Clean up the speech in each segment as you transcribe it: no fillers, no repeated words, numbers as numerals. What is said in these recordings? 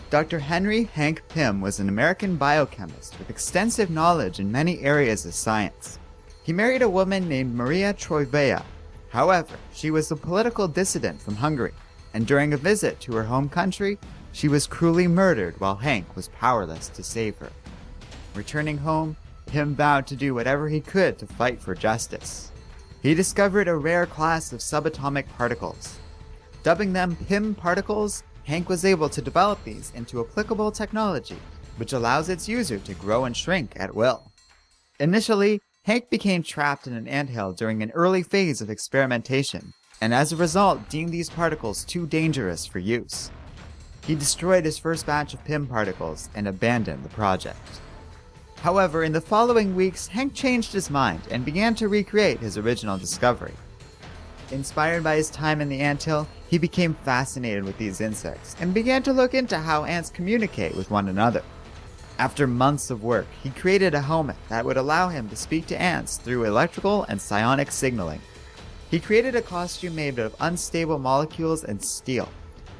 Dr. Henry Hank Pym was an American biochemist with extensive knowledge in many areas of science. He married a woman named Maria Troivea. However, she was a political dissident from Hungary, and during a visit to her home country, she was cruelly murdered while Hank was powerless to save her. Returning home, Pym vowed to do whatever he could to fight for justice. He discovered a rare class of subatomic particles. Dubbing them Pym particles, Hank was able to develop these into applicable technology, which allows its user to grow and shrink at will. Initially, Hank became trapped in an anthill during an early phase of experimentation, and as a result deemed these particles too dangerous for use. He destroyed his first batch of Pym particles and abandoned the project. However, in the following weeks, Hank changed his mind and began to recreate his original discovery. Inspired by his time in the anthill, he became fascinated with these insects and began to look into how ants communicate with one another. After months of work, he created a helmet that would allow him to speak to ants through electrical and psionic signaling. He created a costume made of unstable molecules and steel,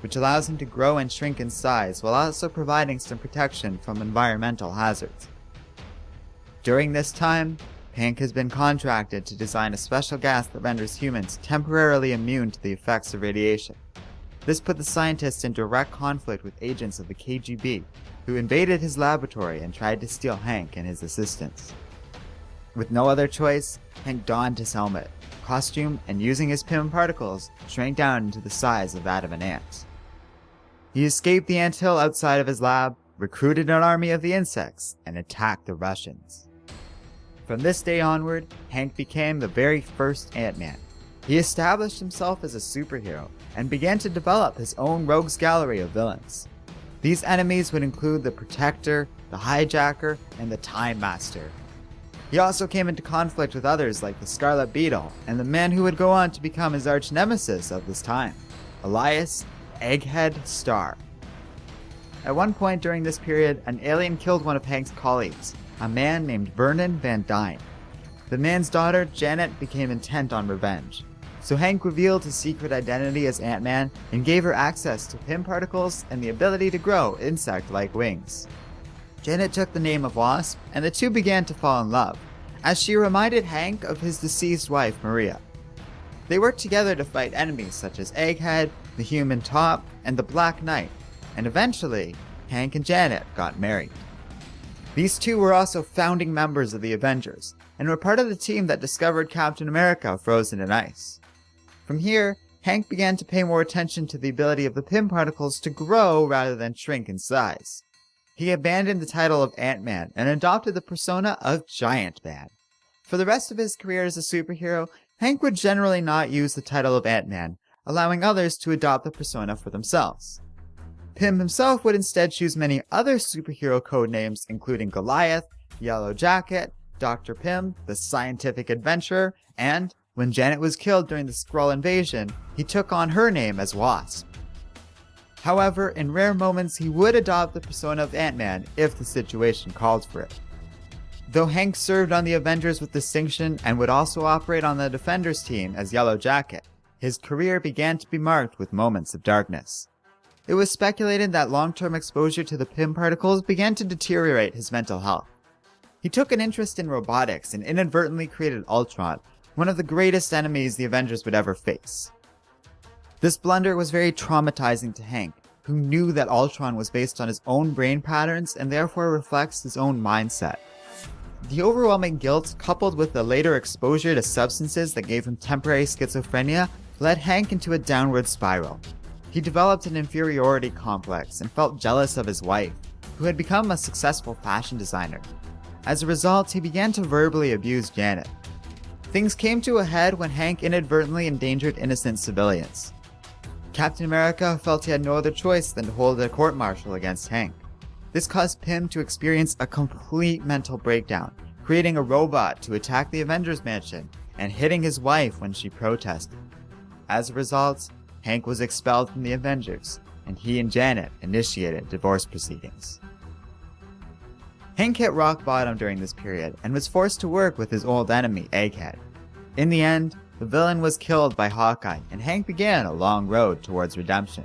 which allows him to grow and shrink in size while also providing some protection from environmental hazards. During this time, Hank has been contracted to design a special gas that renders humans temporarily immune to the effects of radiation. This put the scientist in direct conflict with agents of the KGB, who invaded his laboratory and tried to steal Hank and his assistants. With no other choice, Hank donned his helmet, costume, and using his Pym particles, shrank down into the size of that of an ant. He escaped the anthill outside of his lab, recruited an army of the insects, and attacked the Russians. From this day onward, Hank became the very first Ant-Man. He established himself as a superhero and began to develop his own rogues gallery of villains. These enemies would include the Protector, the Hijacker, and the Time Master. He also came into conflict with others like the Scarlet Beetle and the man who would go on to become his arch nemesis of this time, Elias Egghead Starr. At one point during this period, an alien killed one of Hank's colleagues, a man named Vernon Van Dyne. The man's daughter, Janet, became intent on revenge. So Hank revealed his secret identity as Ant-Man and gave her access to Pym particles and the ability to grow insect-like wings. Janet took the name of Wasp, and the two began to fall in love, as she reminded Hank of his deceased wife, Maria. They worked together to fight enemies such as Egghead, the Human Top, and the Black Knight, and eventually, Hank and Janet got married. These two were also founding members of the Avengers, and were part of the team that discovered Captain America frozen in ice. From here, Hank began to pay more attention to the ability of the Pym particles to grow rather than shrink in size. He abandoned the title of Ant-Man and adopted the persona of Giant Man. For the rest of his career as a superhero, Hank would generally not use the title of Ant-Man, allowing others to adopt the persona for themselves. Pym himself would instead choose many other superhero codenames, including Goliath, Yellow Jacket, Dr. Pym, the Scientific Adventurer, and, when Janet was killed during the Skrull invasion, he took on her name as Wasp. However, in rare moments he would adopt the persona of Ant-Man if the situation called for it. Though Hank served on the Avengers with distinction and would also operate on the Defenders team as Yellow Jacket, his career began to be marked with moments of darkness. It was speculated that long-term exposure to the Pym particles began to deteriorate his mental health. He took an interest in robotics and inadvertently created Ultron, one of the greatest enemies the Avengers would ever face. This blunder was very traumatizing to Hank, who knew that Ultron was based on his own brain patterns and therefore reflects his own mindset. The overwhelming guilt, coupled with the later exposure to substances that gave him temporary schizophrenia, led Hank into a downward spiral. He developed an inferiority complex and felt jealous of his wife, who had become a successful fashion designer. As a result, he began to verbally abuse Janet. Things came to a head when Hank inadvertently endangered innocent civilians. Captain America felt he had no other choice than to hold a court-martial against Hank. This caused Pym to experience a complete mental breakdown, creating a robot to attack the Avengers Mansion and hitting his wife when she protested. As a result, Hank was expelled from the Avengers, and he and Janet initiated divorce proceedings. Hank hit rock bottom during this period and was forced to work with his old enemy, Egghead. In the end, the villain was killed by Hawkeye, and Hank began a long road towards redemption.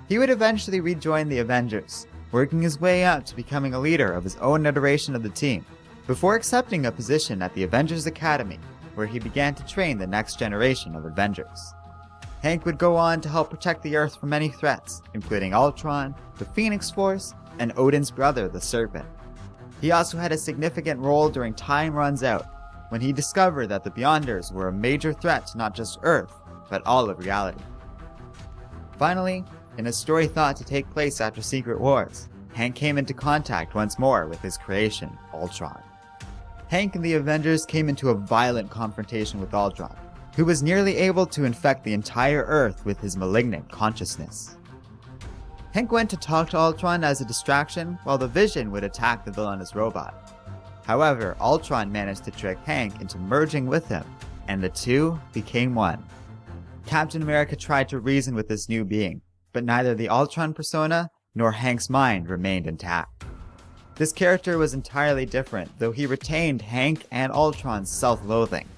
He would eventually rejoin the Avengers, working his way up to becoming a leader of his own iteration of the team, before accepting a position at the Avengers Academy, where he began to train the next generation of Avengers. Hank would go on to help protect the Earth from many threats, including Ultron, the Phoenix Force, and Odin's brother, the Serpent. He also had a significant role during Time Runs Out, when he discovered that the Beyonders were a major threat to not just Earth, but all of reality. Finally, in a story thought to take place after Secret Wars, Hank came into contact once more with his creation, Ultron. Hank and the Avengers came into a violent confrontation with Ultron, who was nearly able to infect the entire Earth with his malignant consciousness. Hank went to talk to Ultron as a distraction, while the Vision would attack the villainous robot. However, Ultron managed to trick Hank into merging with him, and the two became one. Captain America tried to reason with this new being, but neither the Ultron persona nor Hank's mind remained intact. This character was entirely different, though he retained Hank and Ultron's self-loathing.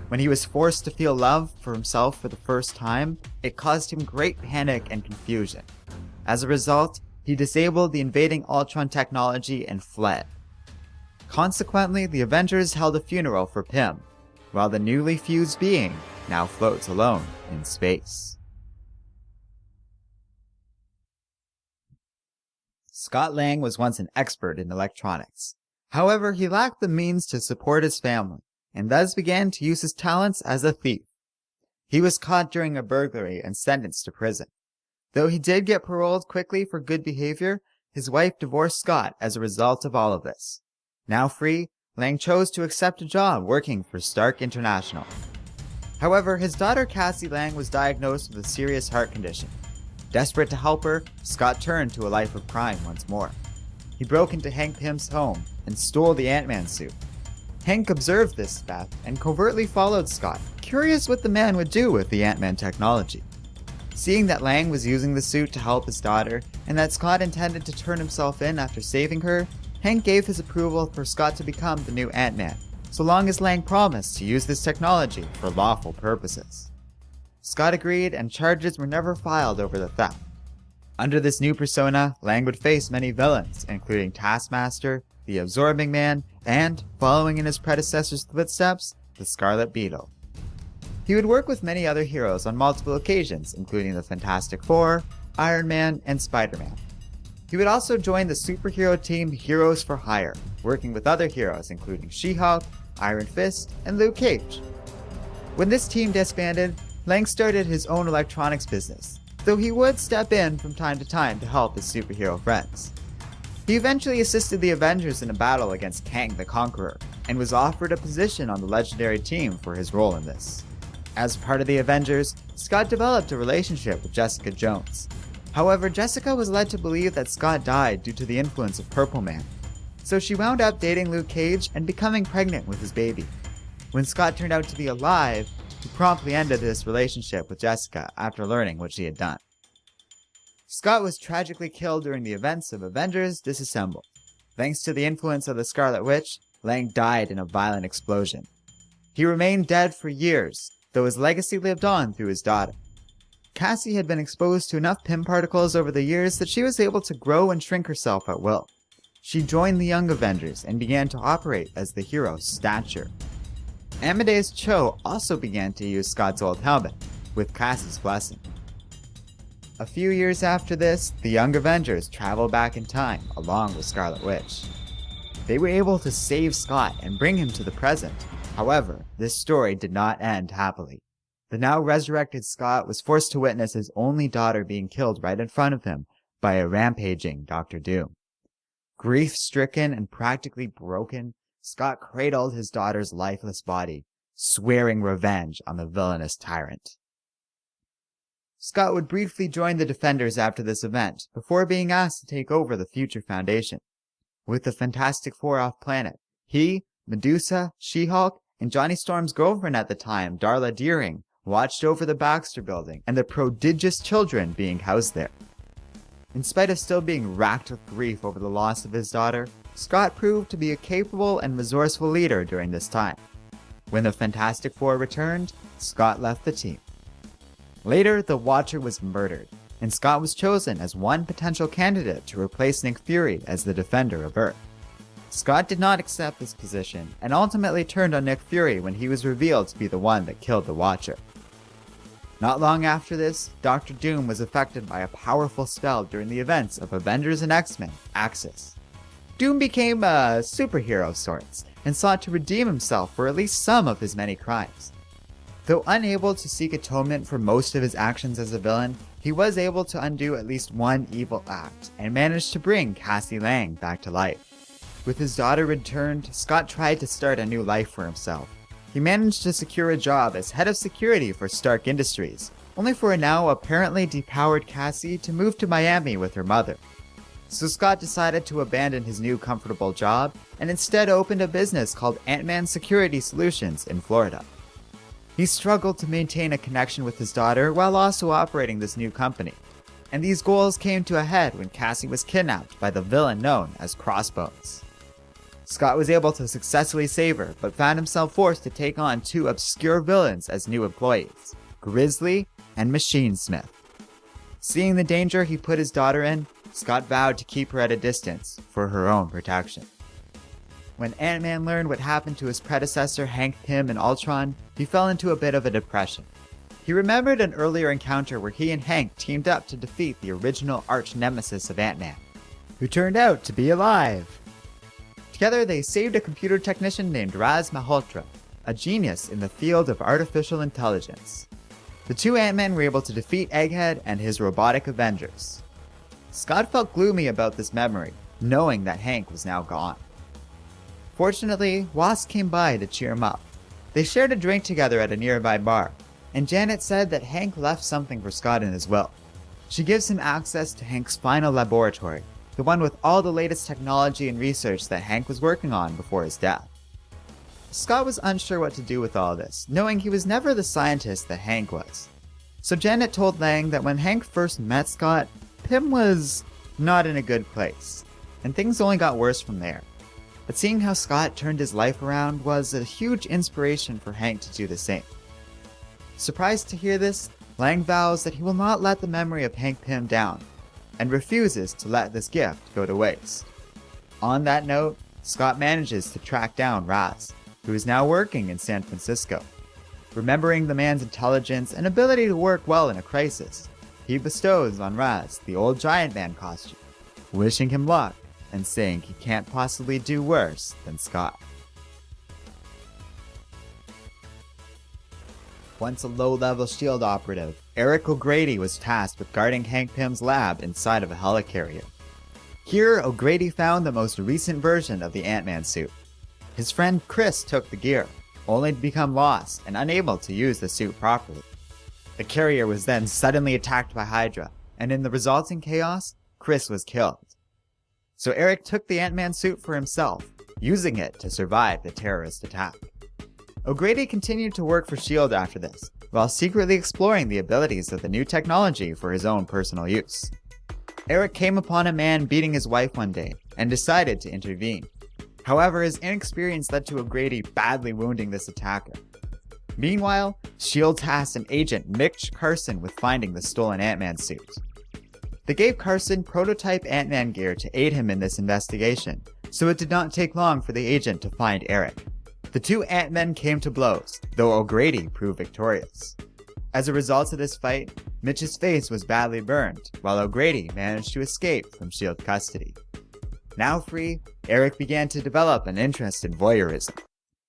When he was forced to feel love for himself for the first time, it caused him great panic and confusion. As a result, he disabled the invading Ultron technology and fled. Consequently, the Avengers held a funeral for Pym, while the newly fused being now floats alone in space. Scott Lang was once an expert in electronics. However, he lacked the means to support his family, and thus began to use his talents as a thief. He was caught during a burglary and sentenced to prison. Though he did get paroled quickly for good behavior, his wife divorced Scott as a result of all of this. Now free, Lang chose to accept a job working for Stark International. However, his daughter Cassie Lang was diagnosed with a serious heart condition. Desperate to help her, Scott turned to a life of crime once more. He broke into Hank Pym's home and stole the Ant-Man suit. Hank observed this theft and covertly followed Scott, curious what the man would do with the Ant-Man technology. Seeing that Lang was using the suit to help his daughter, and that Scott intended to turn himself in after saving her, Hank gave his approval for Scott to become the new Ant-Man, so long as Lang promised to use this technology for lawful purposes. Scott agreed, and charges were never filed over the theft. Under this new persona, Lang would face many villains, including Taskmaster, the Absorbing Man, and, following in his predecessor's footsteps, the Scarlet Beetle. He would work with many other heroes on multiple occasions, including the Fantastic Four, Iron Man, and Spider-Man. He would also join the superhero team Heroes for Hire, working with other heroes including She-Hulk, Iron Fist, and Luke Cage. When this team disbanded, Lang started his own electronics business, though he would step in from time to time to help his superhero friends. He eventually assisted the Avengers in a battle against Kang the Conqueror, and was offered a position on the legendary team for his role in this. As part of the Avengers, Scott developed a relationship with Jessica Jones. However, Jessica was led to believe that Scott died due to the influence of Purple Man, so she wound up dating Luke Cage and becoming pregnant with his baby. When Scott turned out to be alive, he promptly ended this relationship with Jessica after learning what she had done. Scott was tragically killed during the events of Avengers Disassembled. Thanks to the influence of the Scarlet Witch, Lang died in a violent explosion. He remained dead for years, though his legacy lived on through his daughter. Cassie had been exposed to enough Pym particles over the years that she was able to grow and shrink herself at will. She joined the Young Avengers and began to operate as the hero Stature. Amadeus Cho also began to use Scott's old helmet, with Cassie's blessing. A few years after this, the Young Avengers traveled back in time along with Scarlet Witch. They were able to save Scott and bring him to the present. However, this story did not end happily. The now resurrected Scott was forced to witness his only daughter being killed right in front of him by a rampaging Dr. Doom. Grief-stricken and practically broken, Scott cradled his daughter's lifeless body, swearing revenge on the villainous tyrant. Scott would briefly join the Defenders after this event, before being asked to take over the future Foundation. With the Fantastic Four off planet, he, Medusa, She-Hulk, and Johnny Storm's girlfriend at the time, Darla Deering, watched over the Baxter Building and the prodigious children being housed there. In spite of still being racked with grief over the loss of his daughter, Scott proved to be a capable and resourceful leader during this time. When the Fantastic Four returned, Scott left the team. Later, the Watcher was murdered, and Scott was chosen as one potential candidate to replace Nick Fury as the Defender of Earth. Scott did not accept this position, and ultimately turned on Nick Fury when he was revealed to be the one that killed the Watcher. Not long after this, Dr. Doom was affected by a powerful spell during the events of Avengers and X-Men Axis. Doom became a superhero of sorts, and sought to redeem himself for at least some of his many crimes. Though unable to seek atonement for most of his actions as a villain, he was able to undo at least one evil act, and managed to bring Cassie Lang back to life. With his daughter returned, Scott tried to start a new life for himself. He managed to secure a job as head of security for Stark Industries, only for a now apparently depowered Cassie to move to Miami with her mother. So Scott decided to abandon his new comfortable job and instead opened a business called Ant-Man Security Solutions in Florida. He struggled to maintain a connection with his daughter while also operating this new company, and these goals came to a head when Cassie was kidnapped by the villain known as Crossbones. Scott was able to successfully save her, but found himself forced to take on two obscure villains as new employees, Grizzly and Machine Smith. Seeing the danger he put his daughter in, Scott vowed to keep her at a distance for her own protection. When Ant-Man learned what happened to his predecessor Hank Pym in Ultron, he fell into a bit of a depression. He remembered an earlier encounter where he and Hank teamed up to defeat the original arch-nemesis of Ant-Man, who turned out to be alive. Together they saved a computer technician named Raz Malhotra, a genius in the field of artificial intelligence. The two Ant-Men were able to defeat Egghead and his robotic Avengers. Scott felt gloomy about this memory, knowing that Hank was now gone. Fortunately, Wasp came by to cheer him up. They shared a drink together at a nearby bar, and Janet said that Hank left something for Scott in his will. She gives him access to Hank's final laboratory, the one with all the latest technology and research that Hank was working on before his death. Scott was unsure what to do with all this, knowing he was never the scientist that Hank was. So Janet told Lang that when Hank first met Scott, Pym was not in a good place, and things only got worse from there. But seeing how Scott turned his life around was a huge inspiration for Hank to do the same. Surprised to hear this, Lang vows that he will not let the memory of Hank Pym down, and refuses to let this gift go to waste. On that note, Scott manages to track down Raz, who is now working in San Francisco. Remembering the man's intelligence and ability to work well in a crisis, he bestows on Raz the old Giant Man costume, wishing him luck and saying he can't possibly do worse than Scott. Once a low-level S.H.I.E.L.D. operative, Eric O'Grady was tasked with guarding Hank Pym's lab inside of a helicarrier. Here, O'Grady found the most recent version of the Ant-Man suit. His friend Chris took the gear, only to become lost and unable to use the suit properly. The carrier was then suddenly attacked by Hydra, and in the resulting chaos, Chris was killed. So Eric took the Ant-Man suit for himself, using it to survive the terrorist attack. O'Grady continued to work for S.H.I.E.L.D. after this, while secretly exploring the abilities of the new technology for his own personal use. Eric came upon a man beating his wife one day, and decided to intervene. However, his inexperience led to O'Grady badly wounding this attacker. Meanwhile, S.H.I.E.L.D. tasked an agent Mitch Carson with finding the stolen Ant-Man suit. They gave Carson prototype Ant-Man gear to aid him in this investigation, so it did not take long for the agent to find Eric. The two Ant-Men came to blows, though O'Grady proved victorious. As a result of this fight, Mitch's face was badly burned, while O'Grady managed to escape from S.H.I.E.L.D. custody. Now free, Eric began to develop an interest in voyeurism.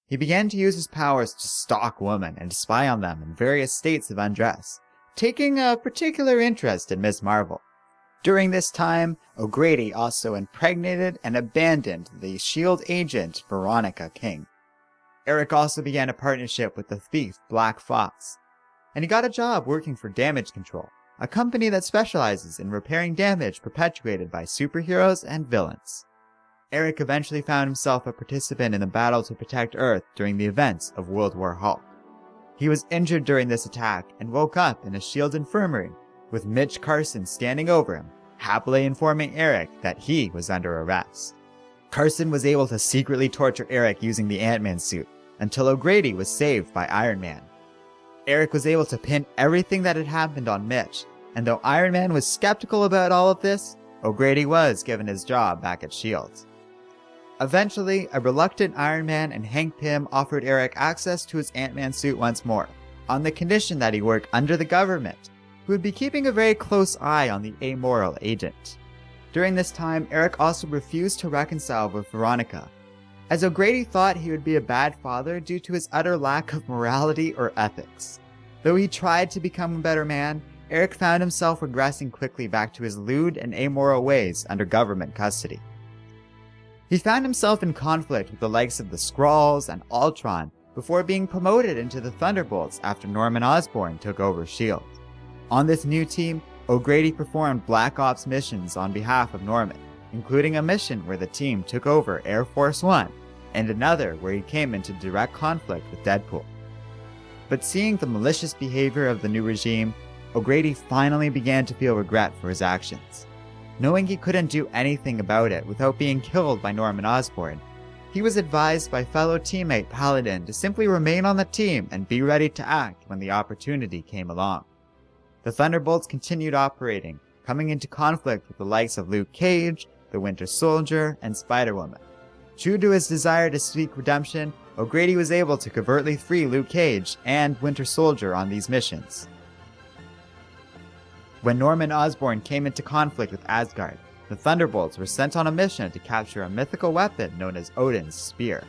He began to use his powers to stalk women and spy on them in various states of undress, taking a particular interest in Ms. Marvel. During this time, O'Grady also impregnated and abandoned the S.H.I.E.L.D. agent Veronica King. Eric also began a partnership with the thief Black Fox, and he got a job working for Damage Control, a company that specializes in repairing damage perpetuated by superheroes and villains. Eric eventually found himself a participant in the battle to protect Earth during the events of World War Hulk. He was injured during this attack and woke up in a S.H.I.E.L.D. infirmary, with Mitch Carson standing over him, happily informing Eric that he was under arrest. Carson was able to secretly torture Eric using the Ant-Man suit, until O'Grady was saved by Iron Man. Eric was able to pin everything that had happened on Mitch, and though Iron Man was skeptical about all of this, O'Grady was given his job back at S.H.I.E.L.D. Eventually, a reluctant Iron Man and Hank Pym offered Eric access to his Ant-Man suit once more, on the condition that he work under the government, who would be keeping a very close eye on the amoral agent. During this time, Eric also refused to reconcile with Veronica, as O'Grady thought he would be a bad father due to his utter lack of morality or ethics. Though he tried to become a better man, Eric found himself regressing quickly back to his lewd and amoral ways under government custody. He found himself in conflict with the likes of the Skrulls and Ultron before being promoted into the Thunderbolts after Norman Osborn took over S.H.I.E.L.D. On this new team, O'Grady performed Black Ops missions on behalf of Norman, including a mission where the team took over Air Force One, and another where he came into direct conflict with Deadpool. But seeing the malicious behavior of the new regime, O'Grady finally began to feel regret for his actions. Knowing he couldn't do anything about it without being killed by Norman Osborn, he was advised by fellow teammate Paladin to simply remain on the team and be ready to act when the opportunity came along. The Thunderbolts continued operating, coming into conflict with the likes of Luke Cage, the Winter Soldier, and Spider-Woman. True to his desire to seek redemption, O'Grady was able to covertly free Luke Cage and Winter Soldier on these missions. When Norman Osborn came into conflict with Asgard, the Thunderbolts were sent on a mission to capture a mythical weapon known as Odin's Spear.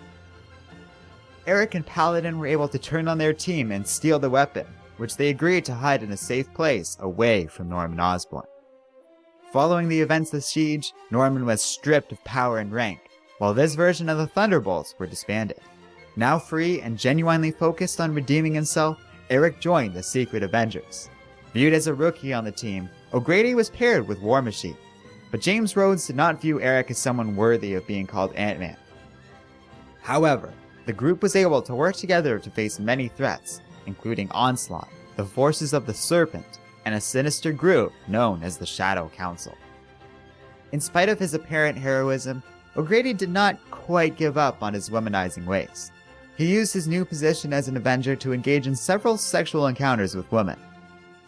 Eric and Paladin were able to turn on their team and steal the weapon, which they agreed to hide in a safe place away from Norman Osborn. Following the events of Siege, Norman was stripped of power and rank, while this version of the Thunderbolts were disbanded. Now free and genuinely focused on redeeming himself, Eric joined the Secret Avengers. Viewed as a rookie on the team, O'Grady was paired with War Machine, but James Rhodes did not view Eric as someone worthy of being called Ant-Man. However, the group was able to work together to face many threats, including Onslaught, the forces of the Serpent, and a sinister group known as the Shadow Council. In spite of his apparent heroism, O'Grady did not quite give up on his womanizing ways. He used his new position as an Avenger to engage in several sexual encounters with women.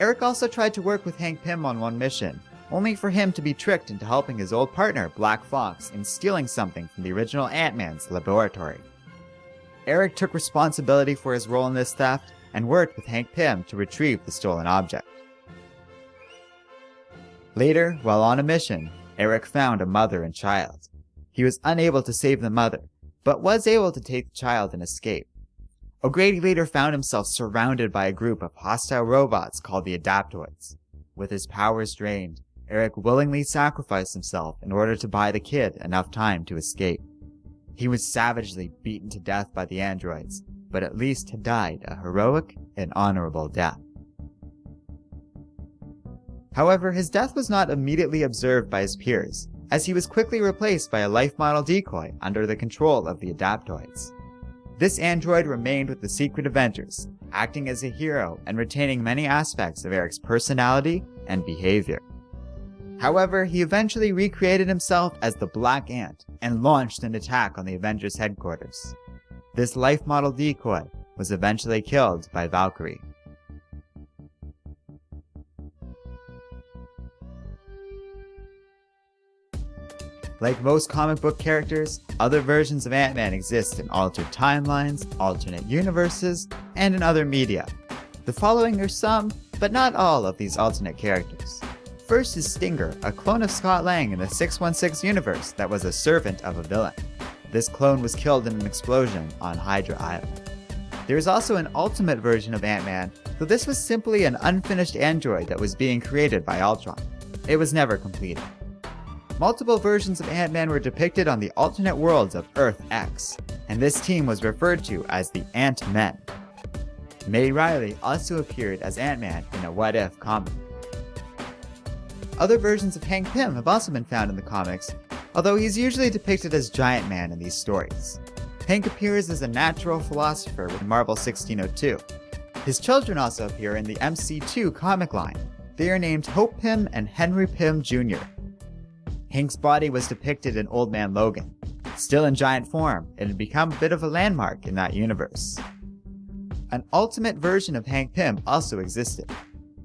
Eric also tried to work with Hank Pym on one mission, only for him to be tricked into helping his old partner, Black Fox, in stealing something from the original Ant-Man's laboratory. Eric took responsibility for his role in this theft and worked with Hank Pym to retrieve the stolen object. Later, while on a mission, Eric found a mother and child. He was unable to save the mother, but was able to take the child and escape. O'Grady later found himself surrounded by a group of hostile robots called the Adaptoids. With his powers drained, Eric willingly sacrificed himself in order to buy the kid enough time to escape. He was savagely beaten to death by the androids, but at least had died a heroic and honorable death. However, his death was not immediately observed by his peers, as he was quickly replaced by a life model decoy under the control of the Adaptoids. This android remained with the Secret Avengers, acting as a hero and retaining many aspects of Eric's personality and behavior. However, he eventually recreated himself as the Black Ant and launched an attack on the Avengers headquarters. This life model decoy was eventually killed by Valkyrie. Like most comic book characters, other versions of Ant-Man exist in altered timelines, alternate universes, and in other media. The following are some, but not all, of these alternate characters. First is Stinger, a clone of Scott Lang in the 616 universe that was a servant of a villain. This clone was killed in an explosion on Hydra Island. There is also an ultimate version of Ant-Man, though this was simply an unfinished android that was being created by Ultron. It was never completed. Multiple versions of Ant-Man were depicted on the alternate worlds of Earth X, and this team was referred to as the Ant-Men. May Riley also appeared as Ant-Man in a What If comic. Other versions of Hank Pym have also been found in the comics, although he's usually depicted as Giant Man in these stories. Hank appears as a natural philosopher with Marvel 1602. His children also appear in the MC2 comic line. They are named Hope Pym and Henry Pym Jr. Hank's body was depicted in Old Man Logan. Still in giant form, it had become a bit of a landmark in that universe. An ultimate version of Hank Pym also existed.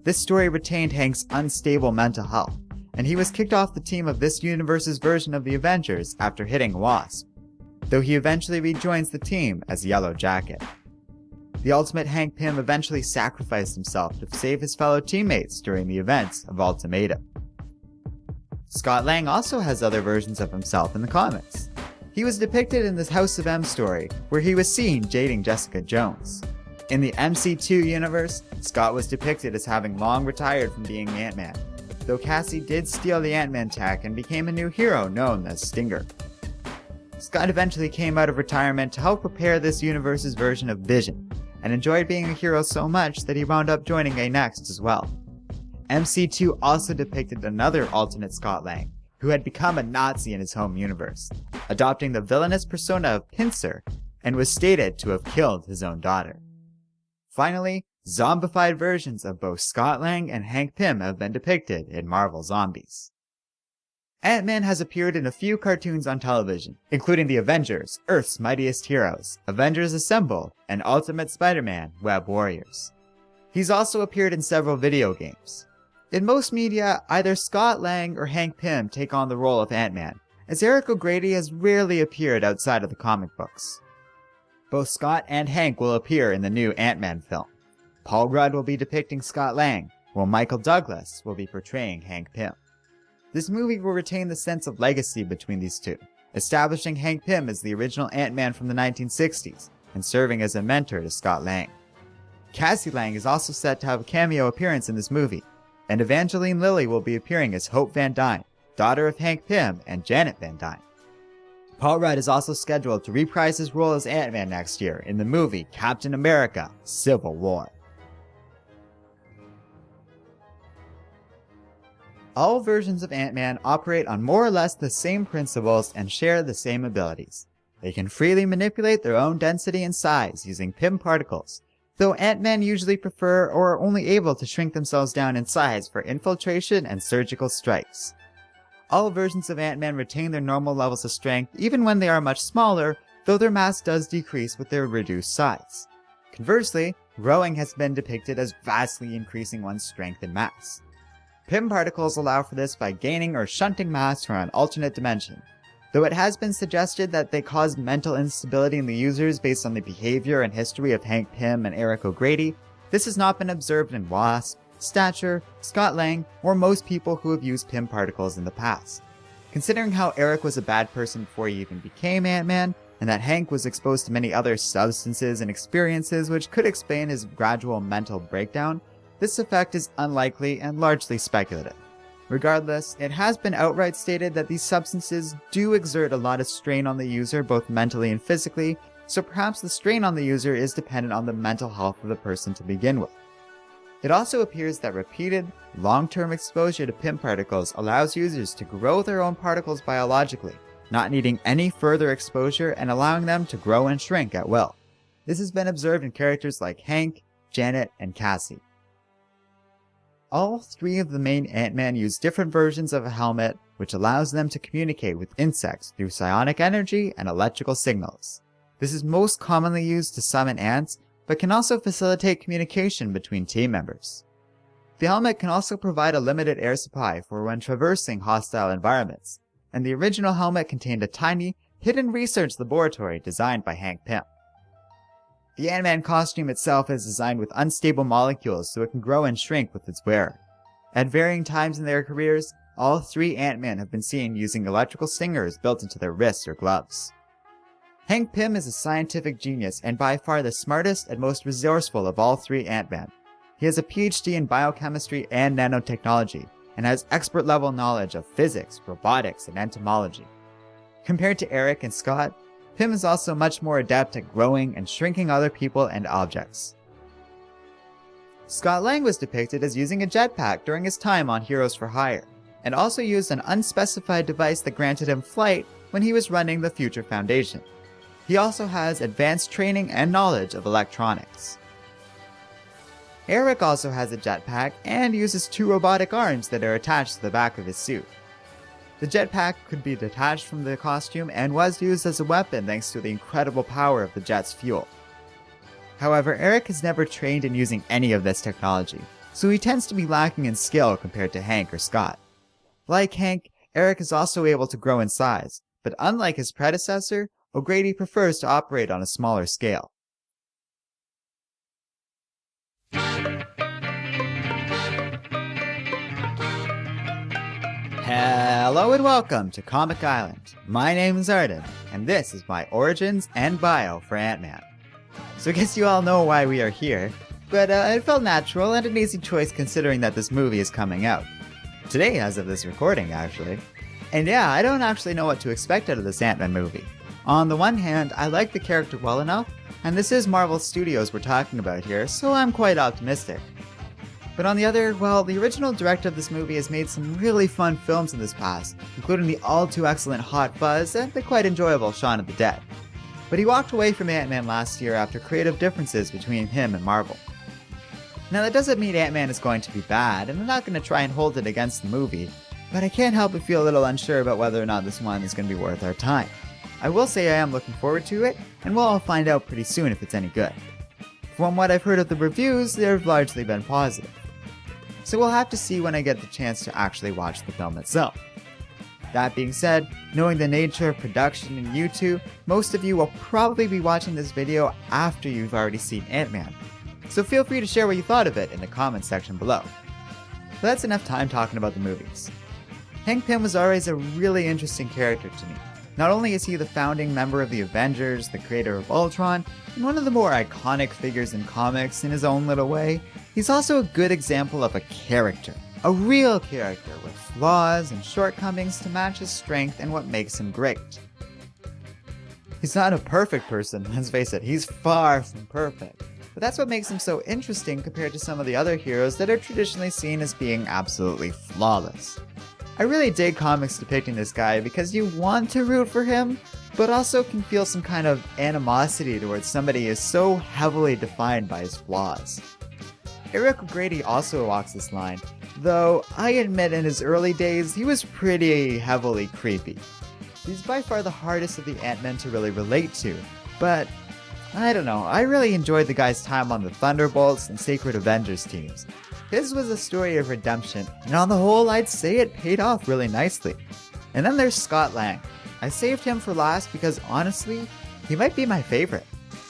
This story retained Hank's unstable mental health, and he was kicked off the team of this universe's version of the Avengers after hitting Wasp, though he eventually rejoins the team as Yellow Jacket. The ultimate Hank Pym eventually sacrificed himself to save his fellow teammates during the events of Ultimatum. Scott Lang also has other versions of himself in the comics. He was depicted in this House of M story, where he was seen dating Jessica Jones. In the MC2 universe, Scott was depicted as having long retired from being Ant-Man, though Cassie did steal the Ant-Man tech and became a new hero known as Stinger. Scott eventually came out of retirement to help prepare this universe's version of Vision, and enjoyed being a hero so much that he wound up joining A-Next as well. MC2 also depicted another alternate Scott Lang, who had become a Nazi in his home universe, adopting the villainous persona of Pincer, and was stated to have killed his own daughter. Finally, zombified versions of both Scott Lang and Hank Pym have been depicted in Marvel Zombies. Ant-Man has appeared in a few cartoons on television, including The Avengers, Earth's Mightiest Heroes, Avengers Assemble, and Ultimate Spider-Man, Web Warriors. He's also appeared in several video games. In most media, either Scott Lang or Hank Pym take on the role of Ant-Man, as Eric O'Grady has rarely appeared outside of the comic books. Both Scott and Hank will appear in the new Ant-Man film. Paul Rudd will be depicting Scott Lang, while Michael Douglas will be portraying Hank Pym. This movie will retain the sense of legacy between these two, establishing Hank Pym as the original Ant-Man from the 1960s, and serving as a mentor to Scott Lang. Cassie Lang is also set to have a cameo appearance in this movie, and Evangeline Lilly will be appearing as Hope Van Dyne, daughter of Hank Pym and Janet Van Dyne. Paul Rudd is also scheduled to reprise his role as Ant-Man next year in the movie Captain America: Civil War. All versions of Ant-Man operate on more or less the same principles and share the same abilities. They can freely manipulate their own density and size using Pym particles, though Ant-Man usually prefer or are only able to shrink themselves down in size for infiltration and surgical strikes. All versions of Ant-Man retain their normal levels of strength even when they are much smaller, though their mass does decrease with their reduced size. Conversely, rowing has been depicted as vastly increasing one's strength and mass. Pym particles allow for this by gaining or shunting mass from an alternate dimension, though it has been suggested that they cause mental instability in the users based on the behavior and history of Hank Pym and Eric O'Grady. This has not been observed in Wasp, Stature, Scott Lang, or most people who have used Pym particles in the past. Considering how Eric was a bad person before he even became Ant-Man, and that Hank was exposed to many other substances and experiences which could explain his gradual mental breakdown, this effect is unlikely and largely speculative. Regardless, it has been outright stated that these substances do exert a lot of strain on the user both mentally and physically, so perhaps the strain on the user is dependent on the mental health of the person to begin with. It also appears that repeated, long-term exposure to Pym particles allows users to grow their own particles biologically, not needing any further exposure and allowing them to grow and shrink at will. This has been observed in characters like Hank, Janet, and Cassie. All three of the main Ant-Man use different versions of a helmet, which allows them to communicate with insects through psionic energy and electrical signals. This is most commonly used to summon ants, but can also facilitate communication between team members. The helmet can also provide a limited air supply for when traversing hostile environments, and the original helmet contained a tiny, hidden research laboratory designed by Hank Pym. The Ant-Man costume itself is designed with unstable molecules so it can grow and shrink with its wearer. At varying times in their careers, all three Ant-Men have been seen using electrical stingers built into their wrists or gloves. Hank Pym is a scientific genius and by far the smartest and most resourceful of all three Ant-Men. He has a PhD in biochemistry and nanotechnology, and has expert-level knowledge of physics, robotics, and entomology. Compared to Eric and Scott, Pym is also much more adept at growing and shrinking other people and objects. Scott Lang was depicted as using a jetpack during his time on Heroes for Hire, and also used an unspecified device that granted him flight when he was running the Future Foundation. He also has advanced training and knowledge of electronics. Eric also has a jetpack and uses two robotic arms that are attached to the back of his suit. The jetpack could be detached from the costume and was used as a weapon thanks to the incredible power of the jet's fuel. However, Eric has never trained in using any of this technology, so he tends to be lacking in skill compared to Hank or Scott. Like Hank, Eric is also able to grow in size, but unlike his predecessor, O'Grady prefers to operate on a smaller scale. Hello and welcome to Comic Island. My name is Arden, and this is my origins and bio for Ant-Man. So I guess you all know why we are here, but it felt natural and an easy choice considering that this movie is coming out. Today as of this recording, actually. And yeah, I don't actually know what to expect out of this Ant-Man movie. On the one hand, I like the character well enough, and this is Marvel Studios we're talking about here, so I'm quite optimistic. But on the other, well, the original director of this movie has made some really fun films in this past, including the all-too-excellent Hot Fuzz and the quite enjoyable Shaun of the Dead. But he walked away from Ant-Man last year after creative differences between him and Marvel. Now that doesn't mean Ant-Man is going to be bad, and I'm not going to try and hold it against the movie, but I can't help but feel a little unsure about whether or not this one is going to be worth our time. I will say I am looking forward to it, and we'll all find out pretty soon if it's any good. From what I've heard of the reviews, they've largely been positive. So we'll have to see when I get the chance to actually watch the film itself. That being said, knowing the nature of production in YouTube, most of you will probably be watching this video after you've already seen Ant-Man. So feel free to share what you thought of it in the comments section below. But that's enough time talking about the movies. Hank Pym was always a really interesting character to me. Not only is he the founding member of the Avengers, the creator of Ultron, and one of the more iconic figures in comics in his own little way, he's also a good example of a character. A real character with flaws and shortcomings to match his strength and what makes him great. He's not a perfect person, let's face it, he's far from perfect. But that's what makes him so interesting compared to some of the other heroes that are traditionally seen as being absolutely flawless. I really dig comics depicting this guy because you want to root for him, but also can feel some kind of animosity towards somebody who is so heavily defined by his flaws. Eric O'Grady also walks this line, though I admit in his early days he was pretty heavily creepy. He's by far the hardest of the Ant-Men to really relate to, but I don't know, I really enjoyed the guy's time on the Thunderbolts and Sacred Avengers teams. His was a story of redemption, and on the whole I'd say it paid off really nicely. And then there's Scott Lang. I saved him for last because honestly, he might be my favorite.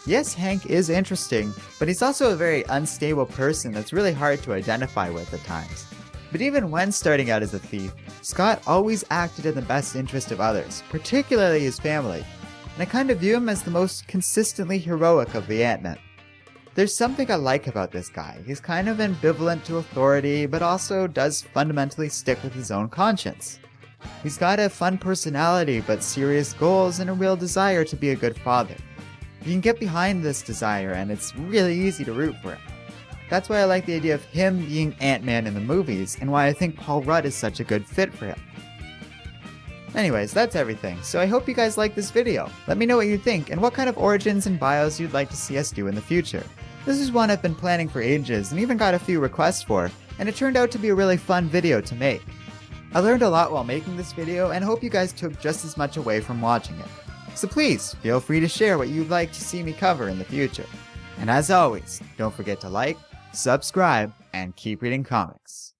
Yes, Hank is interesting, but he's also a very unstable person that's really hard to identify with at times. But even when starting out as a thief, Scott always acted in the best interest of others, particularly his family, and I kind of view him as the most consistently heroic of the Ant-Men. There's something I like about this guy. He's kind of ambivalent to authority, but also does fundamentally stick with his own conscience. He's got a fun personality, but serious goals and a real desire to be a good father. You can get behind this desire, and it's really easy to root for him. That's why I like the idea of him being Ant-Man in the movies, and why I think Paul Rudd is such a good fit for him. Anyways, that's everything, so I hope you guys like this video. Let me know what you think, and what kind of origins and bios you'd like to see us do in the future. This is one I've been planning for ages, and even got a few requests for, and it turned out to be a really fun video to make. I learned a lot while making this video, and hope you guys took just as much away from watching it. So please, feel free to share what you'd like to see me cover in the future. And as always, don't forget to like, subscribe, and keep reading comics.